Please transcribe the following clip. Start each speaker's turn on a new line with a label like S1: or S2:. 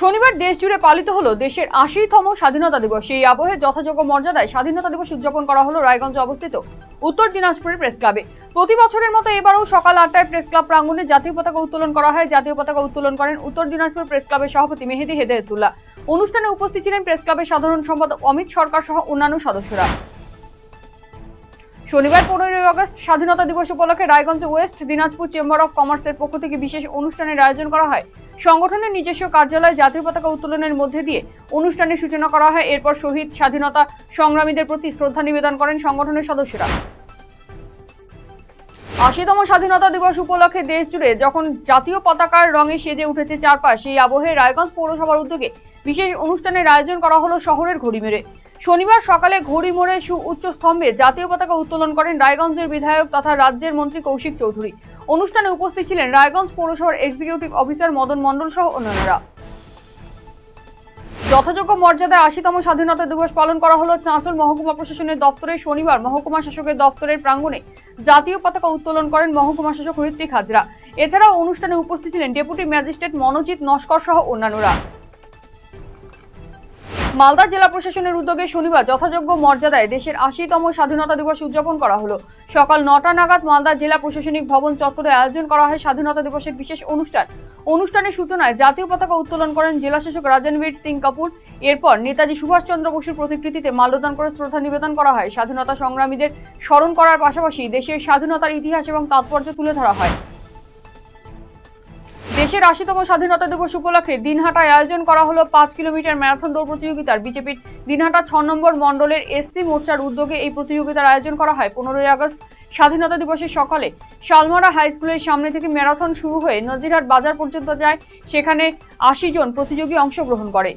S1: শনিবার দেশ জুড়ে পালিত হলো দেশের ৮০তম স্বাধীনতা দিবস। এই আবহে যথাযোগ্য মর্যাদায় স্বাধীনতা দিবস উদযাপন করা হলো রায়গঞ্জে অবস্থিত উত্তর দিনাজপুরের প্রেস ক্লাবে। প্রতি বছরের মতো এবারও সকাল ৮টায় প্রেস ক্লাব প্রাঙ্গণে জাতীয় পতাকা উত্তোলন করা হয়। জাতীয় পতাকা উত্তোলন করেন উত্তর দিনাজপুর প্রেস ক্লাবের সভাপতি মেহেদী হেদায়েতুল্লাহ। অনুষ্ঠানে উপস্থিত ছিলেন প্রেস ক্লাবের সাধারণ সম্পাদক অমিত সরকার সহ অন্যান্য সদস্যরা। শনিবার ১৫ই আগস্ট স্বাধীনতা দিবস উপলক্ষে Raiganj West Dinajpur chamber of কমার্সের পক্ষ থেকে বিশেষ অনুষ্ঠানের আয়োজন করা হয়। সংগঠনের নিজস্ব কার্যালয়ে জাতীয় পতাকা উত্তোলনের মধ্যে দিয়ে অনুষ্ঠানের সূচনা করা হয়। এরপর শহীদ স্বাধীনতা সংগ্রামীদের প্রতি শ্রদ্ধা নিবেদন করেন সংগঠনের সদস্যরা। ৮০তম স্বাধীনতা দিবস উপলক্ষে দেশ জুড়ে যখন জাতীয় পতাকার রঙে সেজে উঠেছে চারপাশ, সেই আবহে রায়গঞ্জ পৌরসভার উদ্যোগে বিশেষ অনুষ্ঠানের আয়োজন করা হলো শহরের ঘড়িমেরে। শনিবার সকালে ঘড়িমোড়ে সুউচ্চ স্তম্ভে জাতীয় পতাকা উত্তোলন করেন রায়গঞ্জের বিধায়ক তথা রাজ্যের মন্ত্রী কৌশিক চৌধুরী। অনুষ্ঠানে উপস্থিত ছিলেন রায়গঞ্জ পৌরসভার এক্সিকিউটিভ অফিসার মদন মণ্ডল সহ অন্যান্যরা। যথাযোগ্য মর্যাদায় ৮০তম স্বাধীনতা দিবস পালন করা হলো চাঁচল মহকুমা প্রশাসনের দপ্তরে। শনিবার মহকুমা শাসকের দপ্তরের প্রাঙ্গণে জাতীয় পতাকা উত্তোলন করেন মহকুমা শাসক ঋত্বিক হাজরা। এছাড়াও অনুষ্ঠানে উপস্থিত ছিলেন ডেপুটি ম্যাজিস্ট্রেট মনোজিৎ নস্কর সহ অন্যান্যরা। মালদা জেলা প্রশাসনের উদ্যোগে শনিবার যথাযোগ্য মর্যাদায় দেশের ৮০তম স্বাধীনতা দিবস উদযাপন করা হলো। সকাল ৯টা নাগাদ মালদা জেলা প্রশাসনিক ভবন চত্বরে আয়োজন করা হয় স্বাধীনতা দিবসের বিশেষ অনুষ্ঠান। অনুষ্ঠানের সূচনায় জাতীয় পতাকা উত্তোলন করেন জেলা শাসক রাজনবীর সিং কাপুর। এরপর নেতাজি সুভাষচন্দ্র বসুর প্রতিকৃতিতে মাল্যদান করে শ্রদ্ধা নিবেদন করা হয়। স্বাধীনতা সংগ্রামীদের স্মরণ করার পাশাপাশি দেশের স্বাধীনতার ইতিহাস এবং তাৎপর্য তুলে ধরা হয়। দেশের ৮০তম স্বাধীনতা দিবস উপলক্ষে দিনহাটায় আয়োজন করা হলো ৫ কিলোমিটার ম্যারাথন দৌড় প্রতিযোগিতার। বিজেপির দিনহাটা ৬ নম্বর মণ্ডলের এসসি মোর্চার উদ্যোগে এই প্রতিযোগিতার আয়োজন করা হয়। ১৫ই আগস্ট স্বাধীনতা দিবসের সকালে শালমারা হাই স্কুলের সামনে থেকে ম্যারাথন শুরু হয়ে নজিরহাট বাজার পর্যন্ত যায়। সেখানে ৮০ জন প্রতিযোগী অংশগ্রহণ করে।